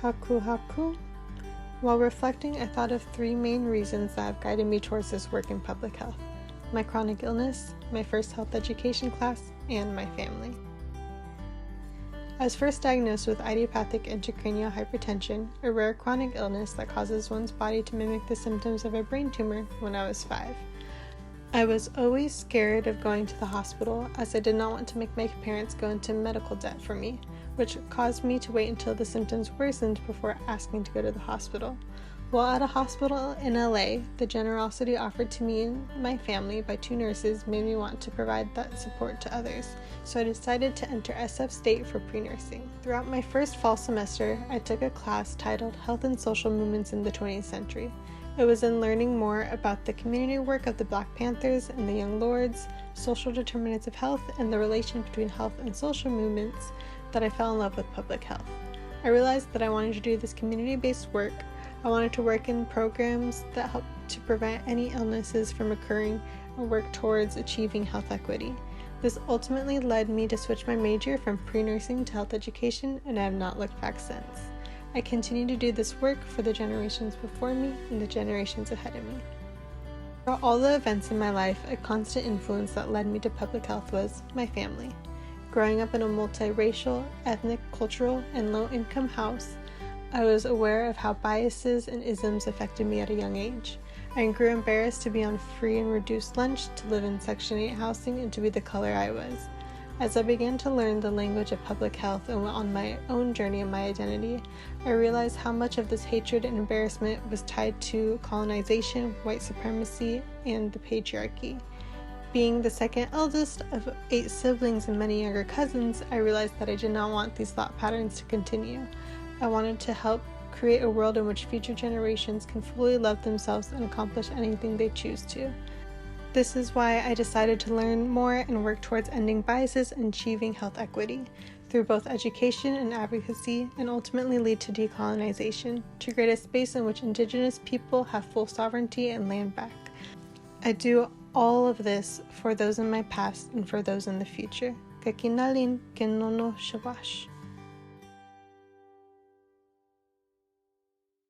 Haku haku. While reflecting, I thought of 3 main reasons that have guided me towards this work in public health: my chronic illness, my first health education class, and my family. I was first diagnosed with idiopathic intracranial hypertension, a rare chronic illness that causes one's body to mimic the symptoms of a brain tumor, when I was 5. I was always scared of going to the hospital, as I did not want to make my parents go into medical debt for me, which caused me to wait until the symptoms worsened before asking to go to the hospital. While at a hospital in LA, the generosity offered to me and my family by 2 nurses made me want to provide that support to others, so I decided to enter SF State for pre-nursing. Throughout my first fall semester, I took a class titled Health and Social Movements in the 20th Century. It was in learning more about the community work of the Black Panthers and the Young Lords, social determinants of health, and the relation between health and social movements that I fell in love with public health. I realized that I wanted to do this community-based work. I wanted to work in programs that help to prevent any illnesses from occurring and work towards achieving health equity. This ultimately led me to switch my major from pre-nursing to health education, and I have not looked back since. I continue to do this work for the generations before me and the generations ahead of me. Throughout all the events in my life, a constant influence that led me to public health was my family. Growing up in a multiracial, ethnic, cultural, and low-income house, I was aware of how biases and isms affected me at a young age. I grew embarrassed to be on free and reduced lunch, to live in Section 8 housing, and to be the color I was. As I began to learn the language of public health and went on my own journey of my identity, I realized how much of this hatred and embarrassment was tied to colonization, white supremacy, and the patriarchy. Being the second eldest of 8 siblings and many younger cousins, I realized that I did not want these thought patterns to continue. I wanted to help create a world in which future generations can fully love themselves and accomplish anything they choose to. This is why I decided to learn more and work towards ending biases and achieving health equity through both education and advocacy, and ultimately lead to decolonization, to create a space in which Indigenous people have full sovereignty and land back. I do all of this for those in my past and for those in the future. Kakinalin kenono shawash.